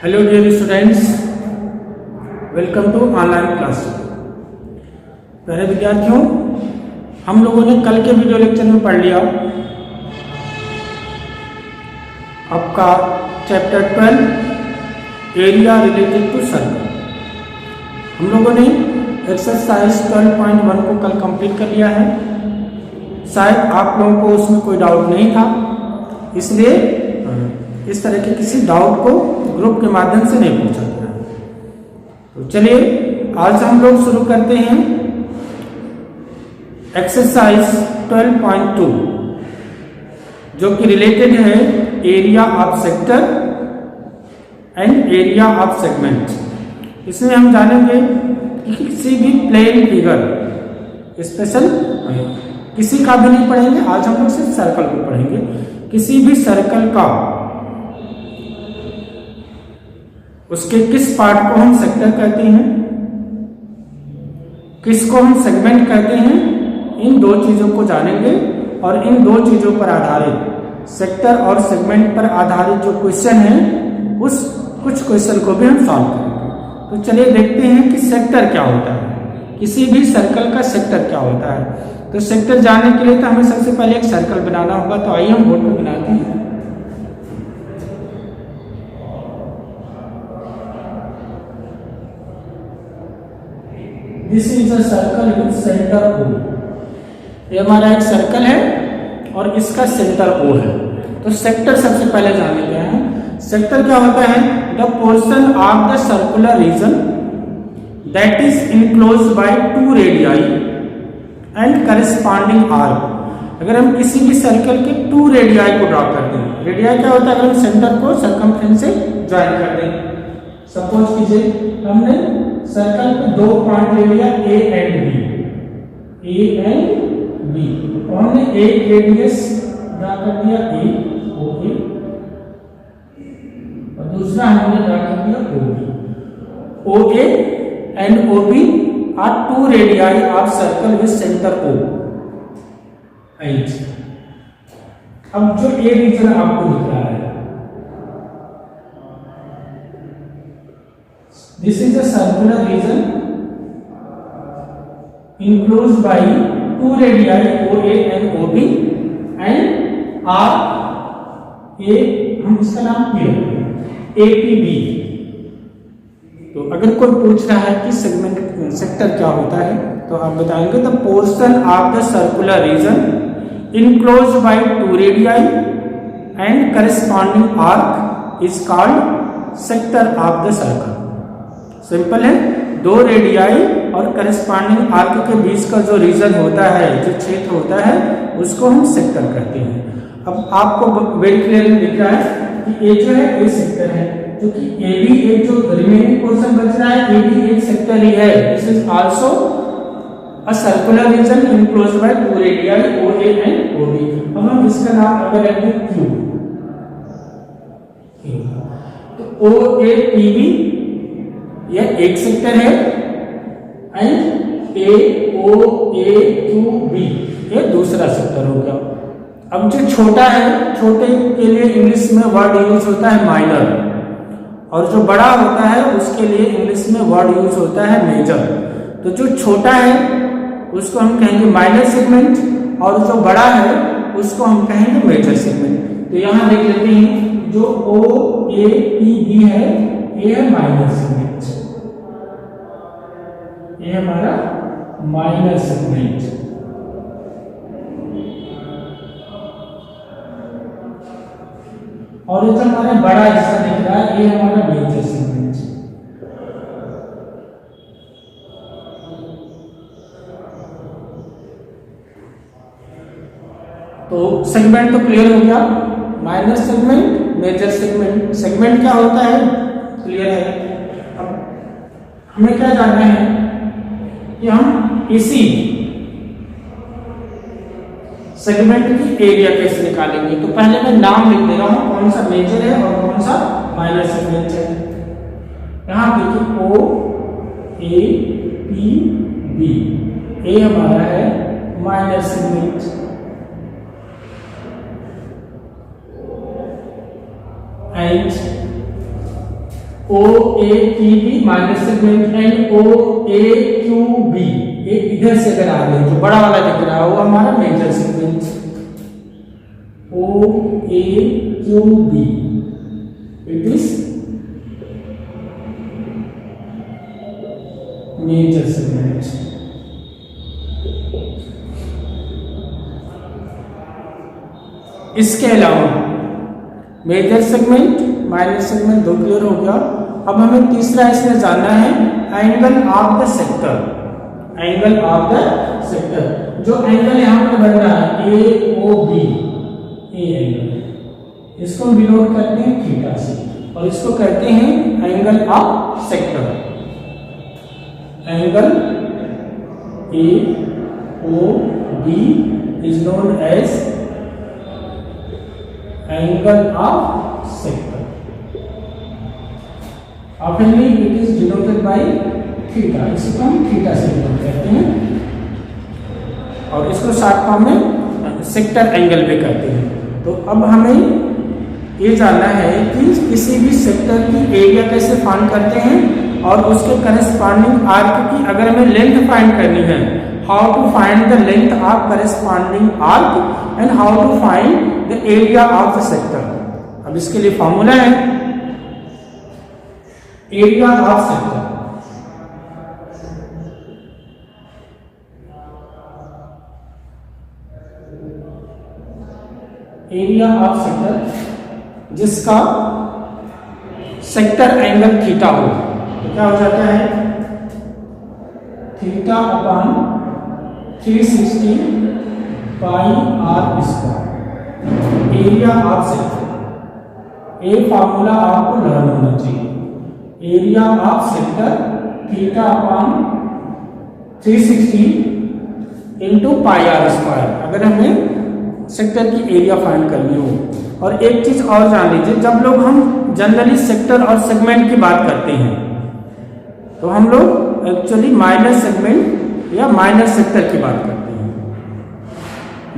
Hello dear students, welcome to online class. प्यारे विद्यार्थियों, हम लोगों ने कल के वीडियो लेक्चर में पढ़ लिया आपका chapter 12 area related to circle. हम लोगों ने एक्सरसाइज 12.1 को कल कंप्लीट कर लिया है। शायद आप लोगों को उसमें कोई डाउट नहीं था, इसलिए इस तरह के किसी डाउट को ग्रुप के माध्यम से नहीं पूछा गया। तो चलिए आज हम लोग शुरू करते हैं एक्सरसाइज 12.2 जो कि रिलेटेड है area of sector and area of segment. इसमें हम जानेंगे कि किसी भी प्लेन फिगर स्पेशल किसी का भी नहीं पढ़ेंगे, आज हम लोग सिर्फ सर्कल को पढ़ेंगे। किसी भी सर्कल का उसके किस पार्ट को हम सेक्टर कहते हैं, किसको हम सेगमेंट कहते हैं, इन दो चीजों को जानेंगे। और इन दो चीजों पर आधारित सेक्टर और सेगमेंट पर आधारित जो क्वेश्चन है उस कुछ क्वेश्चन को भी हम सॉल्व करेंगे। तो चलिए देखते हैं कि सेक्टर क्या होता है, किसी भी सर्कल का सेक्टर क्या होता है। तो सेक्टर जानने के लिए तो हमें सबसे पहले एक सर्कल बनाना होगा। तो आइए हम बोर्ड पर बनाते हैं। This is a circle with centre O। ये हमारा एक सर्कल है और इसका सेंटर O है। तो सेक्टर सबसे पहले जान लेते हैं। सेक्टर क्या होता है? The portion of the circular region that is enclosed by two radii and corresponding arc. अगर हम किसी भी सर्कल के टू रेडियाई को ड्रॉ करते हैं, रेडियाई क्या होता है? अगर हम सेंटर को सर्कमफ्रेंस से ज्वाइन कर दें, सपोज कीजिए हमने सर्कल पे दो पॉइंट ले लिया A एंड B, और हमने एक रेडियस ड्रा कर दिया A OA और दूसरा हमने ड्रा कर दिया OB। OA and OB are two radii of circle with center O। अब जो A रीजन आपको दिख रहा है, this is a circular region enclosed by two radii OA and OB and R A, हम इसका नाम APB। तो अगर कोई पूछ रहा है कि सेगमेंट सेक्टर क्या होता है तो आप बताएंगे the portion of the circular region enclosed by two radii and corresponding arc is called sector of the circle. Simple है, दो रेडियाई और करस्पॉन्डिंग आर्क के बीच का जो रीजन होता है, जो क्षेत्र होता है, उसको हम सेक्टर कहते हैं। अब आपको वेरी क्लियरली दिख रहा है कि ये जो है ये सेक्टर है, क्योंकि AB एक जो रिमेनिंग पोर्शन बच रहा है AB एक सेक्टर ही है। This is also a circular region enclosed by two radii OA and OB। अब हम इसका नाम अगर रखें Q, तो OAPB यह एक सेक्टर है एंड AOAQB ये दूसरा सेक्टर हो गया। अब जो छोटा है, छोटे के लिए इंग्लिश में वर्ड यूज होता है माइनर, और जो बड़ा होता है उसके लिए इंग्लिश में वर्ड यूज होता है मेजर। तो जो छोटा है उसको हम कहेंगे माइनर सेगमेंट और जो बड़ा है उसको हम कहेंगे मेजर सेगमेंट। तो यहां देख लेते हैं जो OAPB है ये है माइनर सेगमेंट, ये हमारा माइनर सेगमेंट। और ये जो हमारा बड़ा हिस्सा दिख रहा है ये हमारा मेजर सेगमेंट। तो सेगमेंट तो क्लियर हो गया, minor segment, major segment. Segment क्या होता है क्लियर है। अब हमें क्या जानना है कि हम इसी सेगमेंट की एरिया कैसे निकालेंगे। तो पहले मैं नाम लिख दे रहा हूं, कौन सा मेजर है और कौन सा माइनर सेगमेंट है। यहां देखिए OAPB, ए हमारा है minor segment and OAPB minus segment and OAQB, ये इधर से अगर आ रहे जो बड़ा वाला दिख रहा है वो हमारा major segment, OAQB it is major segment. इसके अलावा मेजर सेगमेंट माइनर सेगमेंट दो क्लियर हो गया। अब हमें तीसरा इसमें जानना है angle of the sector, angle of the sector. जो एंगल यहां पर बन रहा है AOB, ए एंगल, इसको हम डिनोट करते हैं थीटा से और इसको कहते हैं angle of sector. Angle AOB is known as angle of sector. Oftenly it is denoted by theta, इसको हम थीटा से डिनोट करते हैं और इसको शॉर्ट फॉर्म में सेक्टर एंगल भी कहते हैं। तो अब हमें ये जानना है कि किसी भी सेक्टर की एरिया कैसे फाइंड करते हैं और उसके करस्पॉन्डिंग आर्क की अगर हमें लेंथ फाइंड करनी है, how to find the length of corresponding arc and how to find the area of the sector. अब इसके लिए फॉर्मूला है area of sector. Area of sector जिसका सेक्टर एंगल थीटा हो तो क्या हो जाता है theta upon 360 pi r square. Area of sector, ये फार्मूला आपको लर्न होना चाहिए। Area of sector theta upon 360 into pi r square, अगर हमें सेक्टर की एरिया फाइंड करनी हो। और एक चीज और जान लीजिए, जब लोग हम जनरली सेक्टर और सेगमेंट की बात करते हैं तो हम लोग एक्चुअली माइनर सेगमेंट या माइनर सेक्टर की बात करते हैं,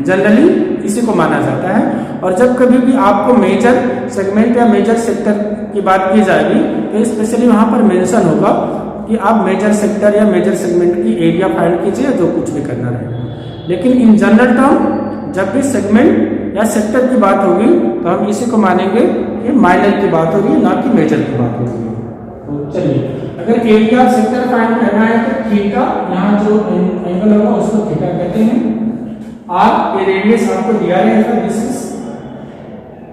जनरली इसी को माना जाता है। और जब कभी भी आपको मेजर सेगमेंट या मेजर सेक्टर की बात की जाएगी तो स्पेशली वहां पर मेंशन होगा कि आप मेजर सेक्टर या मेजर सेगमेंट की एरिया फाइंड कीजिए, जो कुछ भी करना रहेगा। लेकिन इन जनरल टर्म जब भी सेगमेंट या सेक्टर की बात होगी तो हम इसी को मानेंगे कि माइनर की बात होगी, ना कि मेजर की बात होगी। तो चलिए, अगर एरिया सेक्टर फाइंड करना है तो थीटा, यहाँ जो एंगल होगा उसको थीटा कहते हैं। आर ये रेडियस आपको दिया रहेगा, दिस इज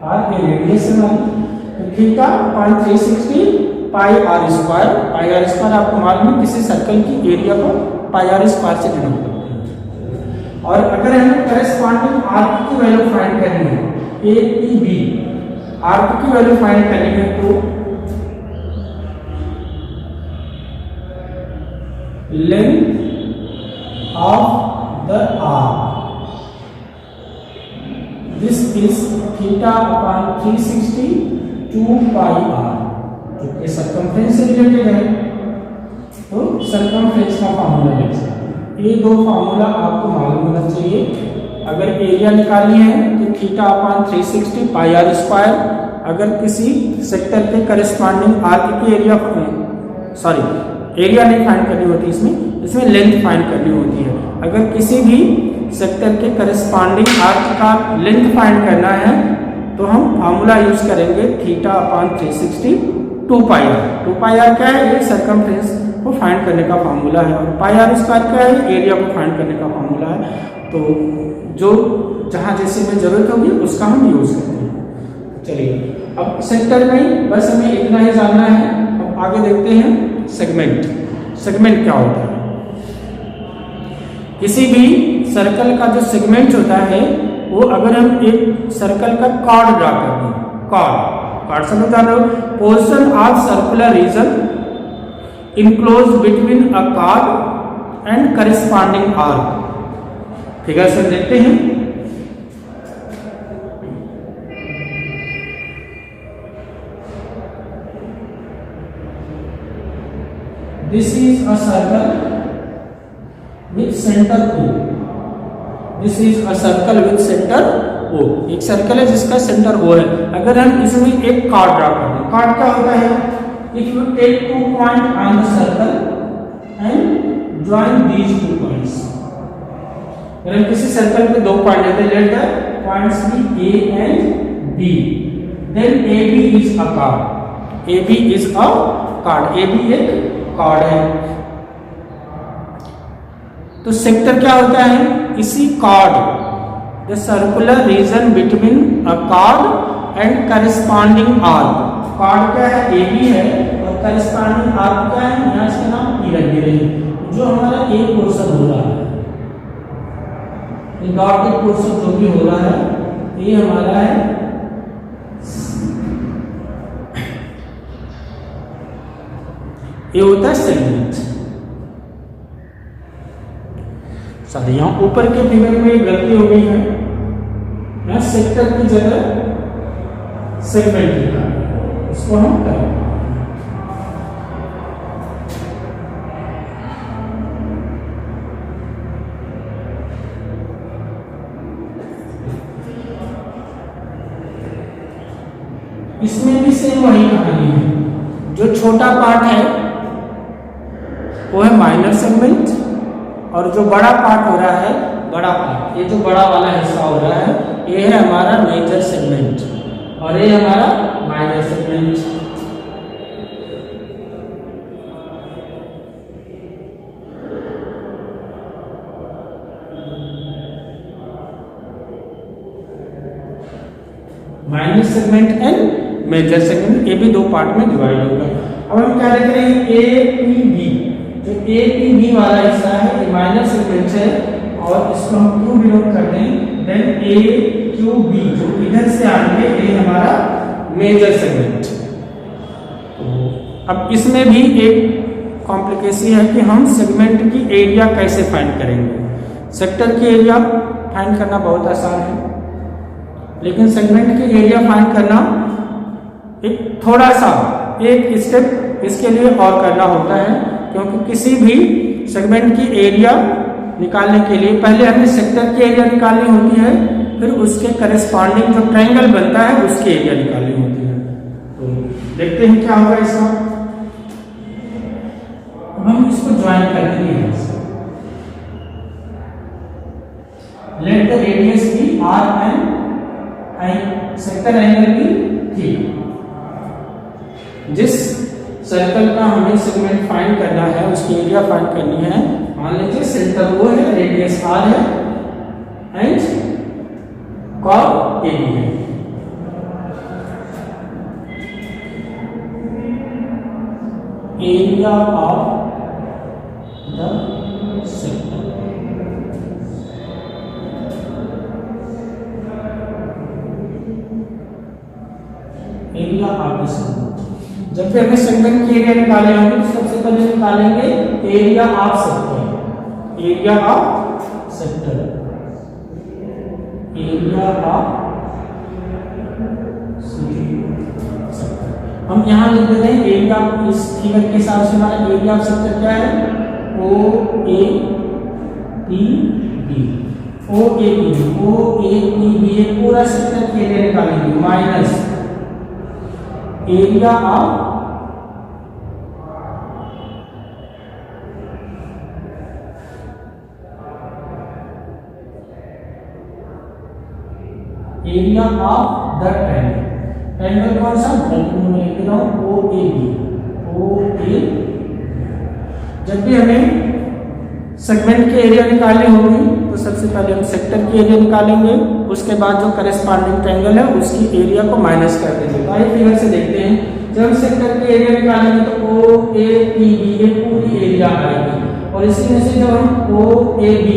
आर ये रेडियस है हमारी, तो theta upon 360 pi r square. Pi r square आपको मालूम है किसी सर्कल की एरिया को पाई आर स्क्वायर से डिनोट करते हैं। और अगर हमें करस्पॉन्डिंग आर्क की वैल्यू फाइंड करनी है, APB आर्क की वैल्यू फाइंड करनी है तो length of the arc, this is theta upon 360 2 pi r, जो कि सरकमफ्रेंस से रिलेटेड है तो सरकमफ्रेंस का फार्मूला लिख सकते हैं। ये दो फार्मूला आपको मालूम होना चाहिए। अगर एरिया निकालनी है तो theta upon 360 pi r square, अगर किसी सेक्टर के करस्पॉन्डिंग आर्क की एरिया नहीं फाइंड करनी होती, इसमें लेंथ फाइंड करनी होती है। अगर किसी भी सेक्टर के करस्पॉन्डिंग आर्क का लेंथ फाइंड करना है तो हम फार्मूला यूज करेंगे theta upon 360 2 pi r. 2 pi r क्या है, ये सरकमफ्रेंस को फाइंड करने का फार्मूला है, और पाई आर स्क्वायर क्या है, एरिया को फाइंड करने का फार्मूला है। तो जो जहां जैसे में जरूरत होगी उसका हम यूज करते हैं। चलिए, अब सेक्टर में बस हमें इतना ही जानना है। अब आगे देखते हैं सेगमेंट। सेगमेंट क्या होता है? किसी भी सर्कल का जो सेगमेंट होता है वो, अगर हम एक सर्कल का कॉर्ड ड्रा करते हैं, कॉर्ड समझ आ रहे हो, portion of circular region enclosed between a chord and corresponding arc। Figure से देखते हैं। This is a circle with center P. This is a circle with center O, एक सर्कल है जिसका सेंटर O है। अगर हम इसमें एक कार्ड ड्रा कर दें, कार्ड क्या होता है? If you take 2 point on the circle and join these 2 points, अगर हम किसी सर्कल पे 2 पॉइंट लेते हैं, let the points be A and B, then AB is a card, AB is a card, AB एक कार्ड है। तो sector क्या होता है? इसी card, the circular region between a card and corresponding arc. Card क्या है? AB है, और करस्पॉन्डिंग आर्क क्या है? यहाँ इसका नाम P लग रही है। जो हमारा A पोर्शन हो रहा है, डॉटेड पोर्शन जो भी हो रहा है, ये हमारा है ये होता है सेगमेंट। सॉरी, यहाँ ऊपर के फिगर में गलती हो गई है, यहाँ सेक्टर की जगह सेगमेंट लिखा है, इसको हम करें। इसमें भी सेम वही कहानी है। जो छोटा पार्ट है वो है माइनर सेगमेंट, और जो बड़ा पार्ट हो रहा है, बड़ा पार्ट, ये जो बड़ा वाला हिस्सा हो रहा है, ये है हमारा मेजर सेगमेंट, और ये हमारा minor segment. Minor segment and major segment, ये भी 2 पार्ट में डिवाइड होगा। अब हम क्या देख रहे हैं? APB, जो APB वाला हिस्सा है ये माइनर सेगमेंट है, और इसको हम Q डिनोट कर दें, देन AQB जो इधर से आगे ये हमारा मेजर सेगमेंट। तो अब इसमें भी एक कॉम्प्लिकेशन है कि हम सेगमेंट की एरिया कैसे फाइंड करेंगे। सेक्टर की एरिया फाइंड करना बहुत आसान है, लेकिन सेगमेंट की एरिया फाइंड करना एक थोड़ा सा एक स्टेप इसके लिए और करना होता है, क्योंकि किसी भी सेगमेंट की एरिया निकालने के लिए पहले हमें सेक्टर की एरिया निकालनी होती है, फिर उसके करस्पॉन्डिंग जो ट्रायंगल बनता है उसकी एरिया निकालनी होती है। तो देखते हैं क्या होगा इसका। अब हम इसको ज्वाइन कर देंगे। Let the radius be R and sector angle भी थीटा। जिस सर्कल का हमें सेगमेंट फाइंड करना है, उसकी एरिया फाइंड करनी है, मान लीजिए सेंटर वो है, रेडियस R है एंड कॉर्ड AB है। Area of the sector, area of the sector. जब फिर हमें सेगमेंट की एरिया निकाले होंगे तो सबसे पहले निकालेंगे area of sector, area of sector, area of sector. हम यहाँ लिख देते हैं एरिया, इस फिगर के हिसाब से हमारा एरिया ऑफ सेक्टर क्या है? OAPB ये पूरा सेक्टर की एरिया निकालेंगे, minus area of area of the triangle. Triangle कौन सा? मैं लिख रहा हूं OAB। जब भी हमें सेगमेंट की एरिया निकालनी होगी तो सबसे पहले हम सेक्टर की एरिया निकालेंगे, उसके बाद जो करस्पॉन्डिंग ट्रायंगल है उसकी एरिया को माइनस कर देंगे। तो आइए फिगर से देखते हैं। जब हम सेक्टर की एरिया निकालेंगे तो OAPB ये पूरी एरिया आएगी, और इसी में से जब हम OAB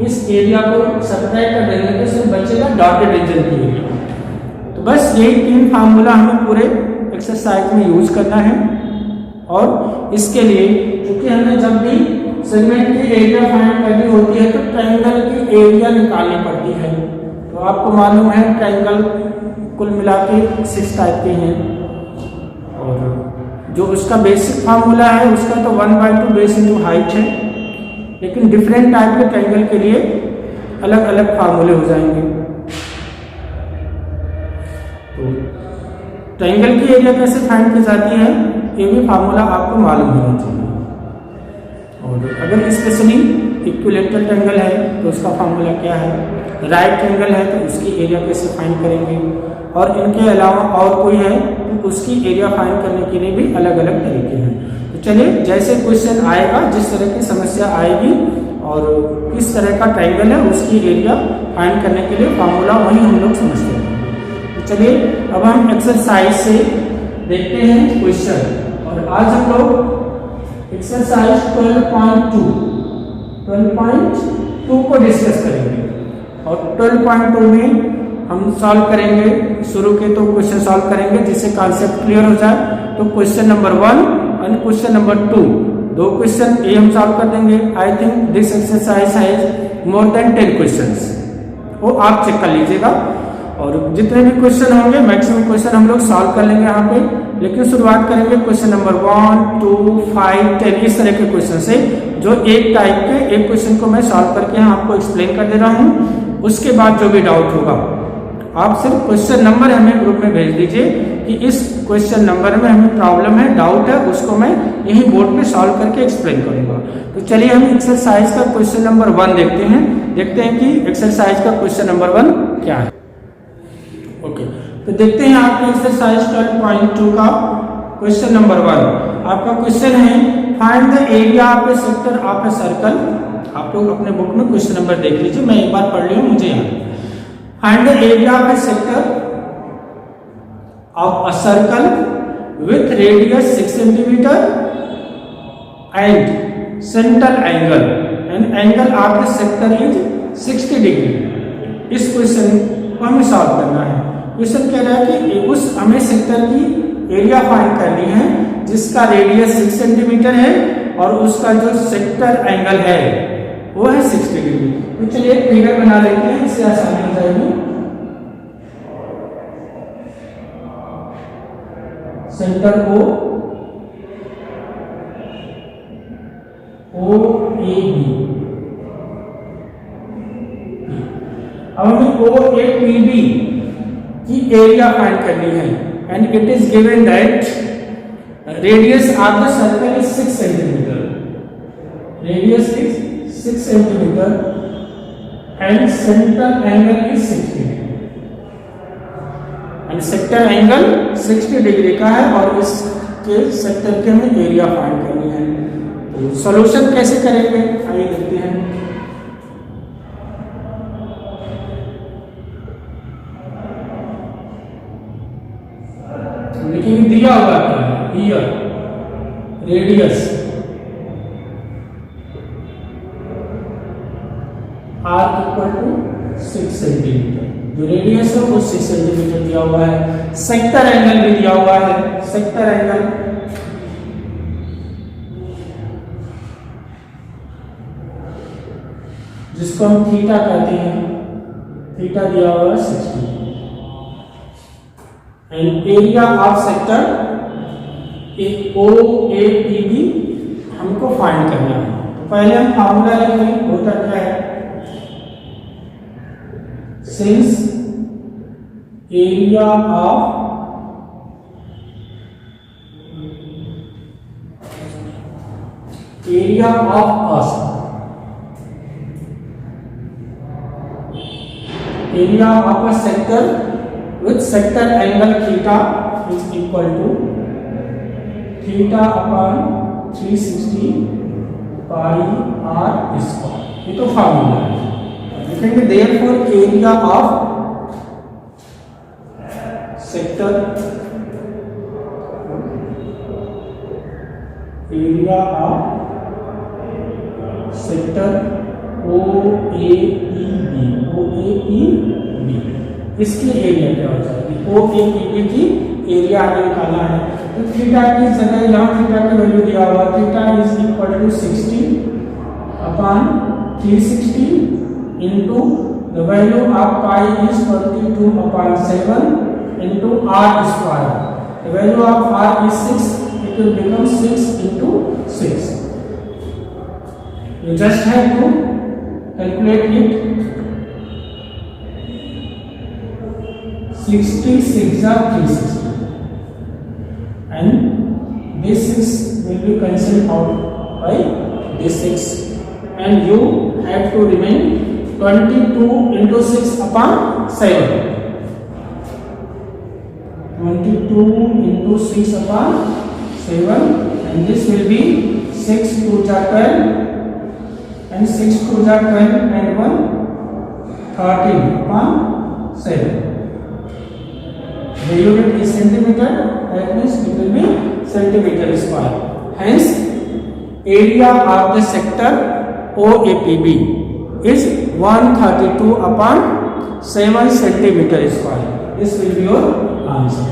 इस एरिया को सब्ट्रैक्ट कर देंगे तो इसमें बचेगा डॉटेड रीजन की एरिया। तो बस यही 3 फार्मूला हमें पूरे एक्सरसाइज में यूज करना है, और इसके लिए क्योंकि हमें जब भी सेगमेंट की एरिया फाइंड करनी होती है तो ट्रायंगल की एरिया निकालनी पड़ती है। तो आपको मालूम है ट्रायंगल कुल मिला के 6 टाइप के हैं, और जो उसका बेसिक फार्मूला है उसका तो 1/2 बेस इंटू हाइट है, लेकिन डिफरेंट टाइप के ट्रायंगल के लिए अलग अलग फार्मूले हो जाएंगे। तो ट्रायंगल की एरिया कैसे फाइंड की जाती है ये भी फार्मूला आपको मालूम होना चाहिए। और अगर स्पेशली इक्विलैटरल ट्रायंगल है तो उसका फार्मूला क्या है, राइट ट्रायंगल है तो उसकी एरिया कैसे फाइंड करेंगे, और इनके अलावा और कोई है तो उसकी एरिया फाइंड करने के लिए भी अलग अलग तरीके हैं। तो चलिए जैसे क्वेश्चन आएगा, जिस तरह की समस्या आएगी और किस तरह का ट्रायंगल है उसकी एरिया फाइंड करने के लिए फार्मूला वही हम लोग समझते हैं। तो चलिए अब हम एक्सरसाइज से देखते हैं क्वेश्चन, और आज हम लोग एक्सरसाइज 12.2 को डिस्कस करेंगे। और 12.2 में हम सॉल्व करेंगे, शुरू के तो क्वेश्चन सॉल्व करेंगे जिससे कॉन्सेप्ट क्लियर हो जाए। तो क्वेश्चन नंबर 1 और क्वेश्चन नंबर 2 दो क्वेश्चन ये हम सॉल्व कर देंगे। I think this exercise has more than 10 questions, वो आप चेक कर लीजिएगा। और जितने भी क्वेश्चन होंगे मैक्सिमम क्वेश्चन हम लोग सॉल्व कर लेंगे यहाँ पे, लेकिन शुरुआत करेंगे क्वेश्चन नंबर 1, 2, 5, 10 इस तरह के क्वेश्चन से, जो एक टाइप के एक क्वेश्चन को मैं सॉल्व करके यहाँ आपको एक्सप्लेन कर दे रहा हूँ। उसके बाद जो भी डाउट होगा आप सिर्फ क्वेश्चन नंबर हमें ग्रुप में भेज दीजिए कि इस क्वेश्चन नंबर में हमें प्रॉब्लम है, डाउट है, उसको मैं यही बोर्ड पे सॉल्व करके एक्सप्लेन करूंगा। तो चलिए हम एक्सरसाइज का क्वेश्चन नंबर 1 देखते हैं कि एक्सरसाइज का क्वेश्चन नंबर 1 क्या है। ओके, तो देखते हैं आपके एक्सरसाइज 12.2 का क्वेश्चन नंबर 1। आपका क्वेश्चन है find the area of A sector of a circle. आप लोग अपने बुक में क्वेश्चन नंबर देख लीजिए, मैं एक बार पढ़ लिया मुझे याद। Find the area of A sector of a circle with radius 6 cm and central angle and angle of the sector is 60 degree. इस क्वेश्चन को हमें सॉल्व करना है। क्वेश्चन कह रहा है कि उस हमें सेक्टर की एरिया फाइंड करनी है जिसका रेडियस 6 cm है और उसका जो सेक्टर एंगल है वो है 60 डिग्री। तो चलिए एक फिगर बना लेते हैं, इससे आसानी हो जाएगी। सेंटर O OAB, अब हमें OAPB की एरिया फाइंड करनी है and it is given that radius of the circle is 6 cm, radius is 6 cm and central angle is 60 and sector angle 60 degree का है और इसके सेक्टर के हमें एरिया फाइंड करनी है। तो सॉल्यूशन कैसे करेंगे आइए देखते हैं। लेकिन दिया हुआ क्या है, here radius R equal to 6 centimetre, जो रेडियस है वो 6 सेंटीमीटर दिया हुआ है। सेक्टर एंगल भी दिया हुआ है, सेक्टर एंगल जिसको हम थीटा कहते हैं, थीटा दिया हुआ है 60 and area of sector OAPB हमको फाइंड करना है। तो पहले हम फार्मूला लिखेंगे, होता क्या है, since area of a sector with sector angle theta is equal to theta upon 360 pi r square। ये तो फार्मूला है। लिखेंगे therefore area of sector OAPB, इसकी एरिया क्या हो जाएगी, OAPB की एरिया हमें निकालना है। तो थीटा की जगह यहाँ थीटा की वैल्यू दिया हुआ, theta is equal to 60 upon 360 into the value of pi is 22/7 into r square. The value of r is 6, it will become 6 into 6. You just have to calculate it. 6 66 are 360, and this 6 will be cancelled out by this 6, and you have to remain 22 into 6 upon 7. 22 into 6 upon 7, and this will be 6 2 ja 12, and 6 2 ja 12 and 1 13 upon 7. The unit is centimeter, that means it will be centimeter square. Hence, area of the sector OAPB is 132 upon 7 centimeter square. This will be your answer.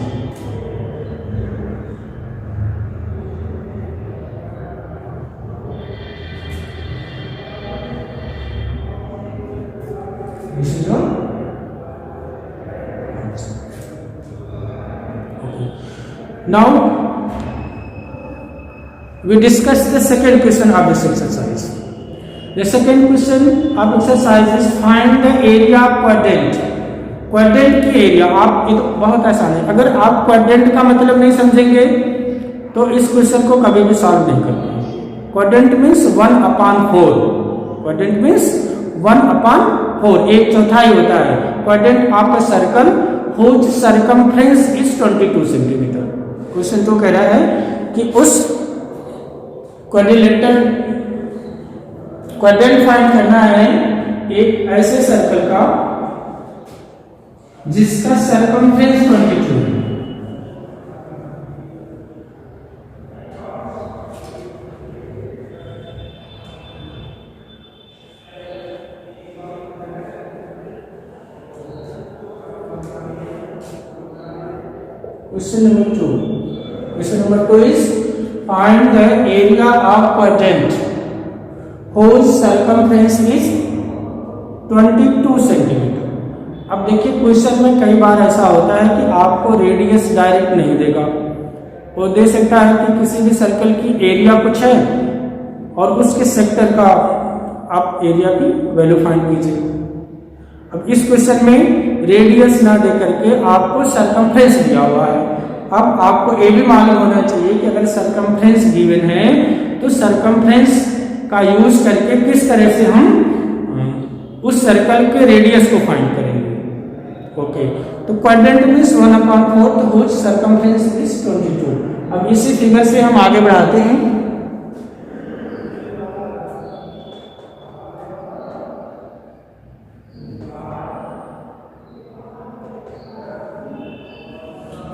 This is your answer. Okay. Now we discuss the second question of this exercise. The second question of exercise is find the area quadrant. Quadrant की area, आप ये तो बहुत आसान है, अगर आप quadrant का मतलब नहीं समझेंगे तो इस क्वेश्चन को कभी भी सॉल्व नहीं कर पाएंगे. Quadrant means 1/4. क्वाड्रेंट मीन्स 1/4, एक चौथाई होता है. Quadrant of a circle whose circumference is 22 centimetre. Question तो कह रहा है कि उस क्वाड्रिलेटरल क्वाड्रेंट फाइंड करना है एक ऐसे सर्कल का जिसका सर्कमफ्रेंस 22 है. Question number 2. Question number 2 is find the area of quadrant whose circumference is 22 centimetre. अब देखिए क्वेश्चन में कई बार ऐसा होता है कि आपको रेडियस डायरेक्ट नहीं देगा, वो दे सकता है कि किसी भी सर्कल की एरिया कुछ है और उसके सेक्टर का आप एरिया की वैल्यू फाइंड कीजिए. अब इस क्वेश्चन में रेडियस ना दे करके आपको सर्कमफ्रेंस दिया हुआ है. अब आपको ये भी मालूम होना चाहिए कि अगर सर्कमफ्रेंस गिवन है तो सर्कमफ्रेंस का यूज करके किस तरह से हम उस सर्कल के रेडियस को फाइंड करेंगे. ओके, तो quadrant means 1/4 whose circumference is 22. अब इसी फिगर से हम आगे बढ़ाते हैं.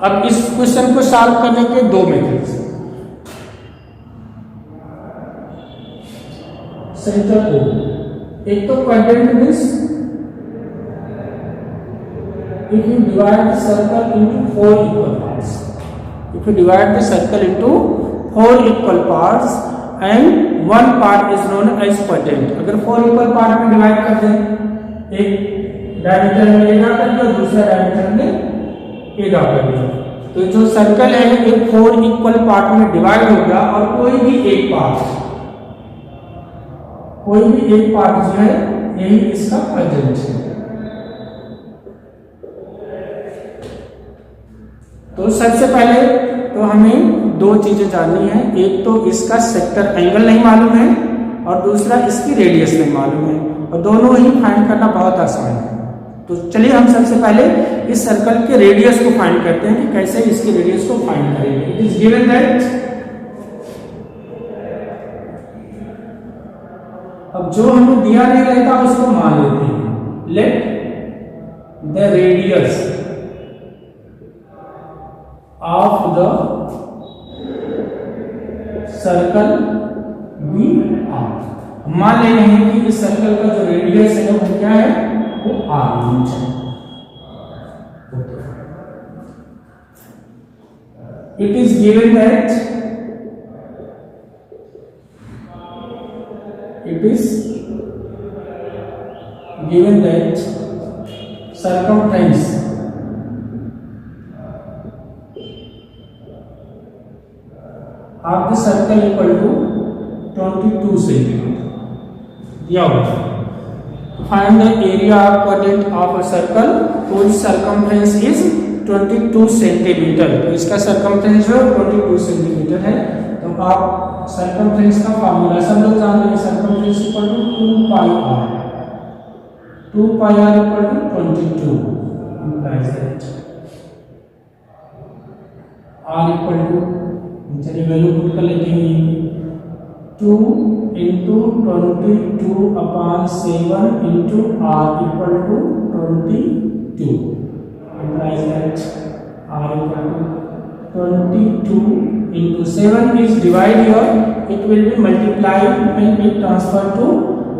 अब इस क्वेश्चन को सॉल्व करने के दो मेथड्स. सेंटर को, एक तो quadrant means if you divide the circle into 4 equal parts. If you divide the circle into 4 equal parts and one part is known as quadrant. अगर 4 equal part में divide कर दें, एक डायमीटर में A draw कर दिया, दूसरा diameter में A ड्रा कर दिया, तो जो सर्कल है ये 4 इक्वल पार्ट में डिवाइड होगा और कोई भी एक पार्ट जो है यही इसका क्वाड्रेंट है. तो सबसे पहले तो हमें दो चीजें जाननी है. एक तो इसका सेक्टर एंगल नहीं मालूम है और दूसरा इसकी रेडियस नहीं मालूम है, और दोनों ही फाइंड करना बहुत आसान है. तो चलिए हम सबसे पहले इस सर्कल के रेडियस को फाइंड करते हैं कि कैसे इसकी रेडियस को फाइंड करेंगे. इट इज गिवन दैट, अब जो हमें दिया नहीं रहता उसको मान लेते हैं. Let the radius of the circle be r. मान ले रहे हैं कि इस सर्कल का जो रेडियस है वो क्या है, वो r यूनिट है. It is given that circumference of the circle equal to 22 centimetre दिया हुआ है. find the area quadrant of a circle whose circumference is 22 centimetre. तो इसका सर्कमफ्रेंस जो 22 सेंटीमीटर है। तो आप सर्कमफ्रेंस का फार्मूला सब लोग जानते हैं, circumference equal to 2 pi r, 2 pi r equal to 22 implies that r equal to, चलिए वैल्यू पुट कर लेते हैं, 2 into 22 upon 7 into r equal to 22 implies that r equal to 22 into 7 is divide here, it will be multiplied when we transfer to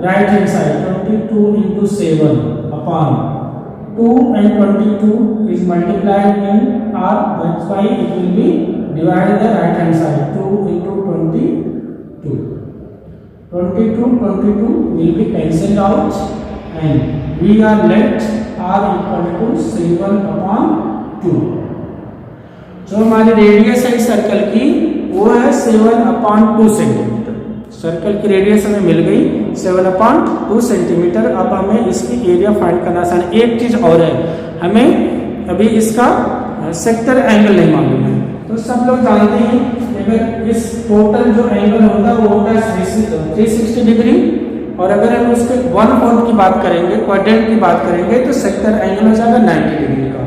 right hand side, 22 into 7 upon 2 and 22 is multiplied in r, that's why it will be divided the right hand side, 2 into 22, 22 will be cancelled out and we are left r equal to 7 upon 2। जो हमारी radius है circle की वो है 7 upon 2 centimetre. Circle की radius हमें मिल गई 7 upon 2 centimetre. अब हमें इसकी एरिया फाइंड करना आसान। एक चीज और है, हमें अभी इसका सेक्टर एंगल नहीं मालूम है। तो सब लोग जानते हैं अगर इस टोटल जो एंगल होता है वो होता है 360 डिग्री, और अगर हम उसके 1/4 की बात करेंगे, क्वाड्रेंट की बात करेंगे, तो सेक्टर एंगल हो जाएगा 90 डिग्री का।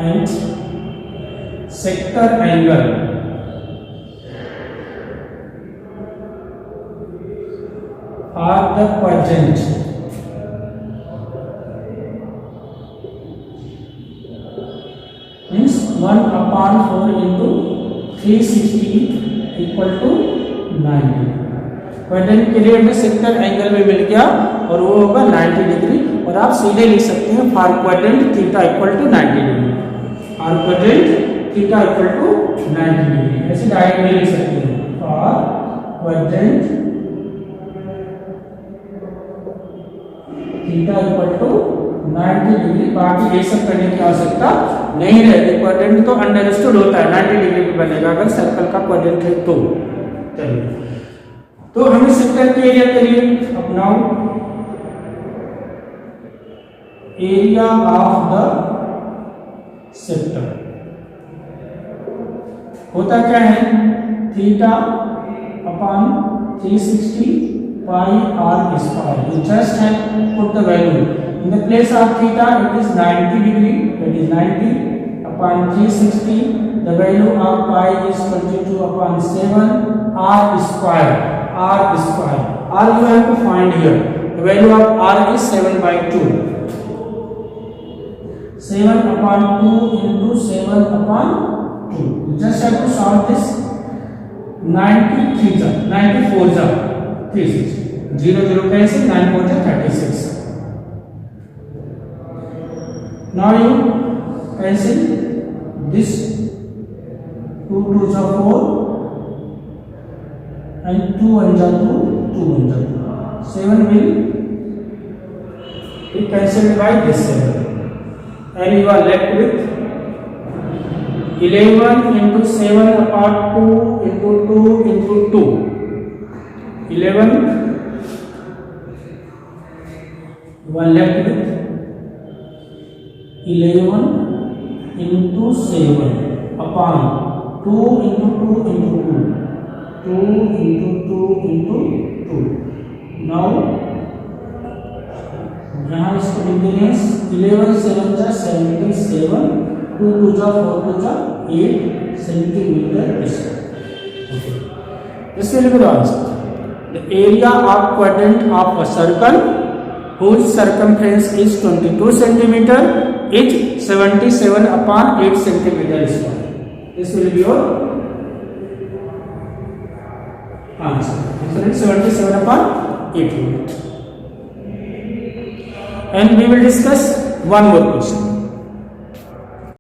And sector angle are the quadrant means 1/4 into 360 equal to 90। Quadrant के लिए हमें सेक्टर एंगल में मिल गया और वो होगा 90 डिग्री। और आप सीधे लिख सकते हैं for quadrant theta equal to 90 degree, for quadrant theta equal to 90 degree, ऐसे डायरेक्ट में लिख सकते हैं for quadrant theta equal to 90 degree. बाकी ये सब करने की आवश्यकता नहीं रहेगी। क्वाड्रेंट तो अंडरस्टूड होता है 90 डिग्री पे बनेगा अगर सर्कल का क्वाड्रेंट है तो। चलिए, तो हमें सेक्टर के एरिया के लिए अपनाओ एरिया ऑफ द सेक्टर होता क्या है, theta upon 360 pi r square. You just have put the value in the place of theta, it is 90 degree, that is 90 upon 360, the value of pi is 22 upon 7 r square, r you have to find here, the value of r is 7/2, 7 upon 2 into 7 upon 2, you just have to solve this, 93 94 360, 0 0 cancel, 9 4 36। Now you cancel this, 2 2s are 4 and 2 1s are 2, 2 1s are 2, 7 will be cancelled by this 7 and you are left with 11 into 7 upon 2 into 2 into 2, 11, you are left with 11 into 7 upon 2 into 2 into 2, 2 into 2 into 2। now यहाँ इसको लिख देंगे 11 7 जा 77, 2 2 जा 4 2 जा 8 centimetre square. This will be the answer. The area of quadrant of a circle whose circumference is 22 centimeter is 77 upon 8 centimeter square. This will be your answer. So it is 77 upon 8 unit. And we will discuss one more question.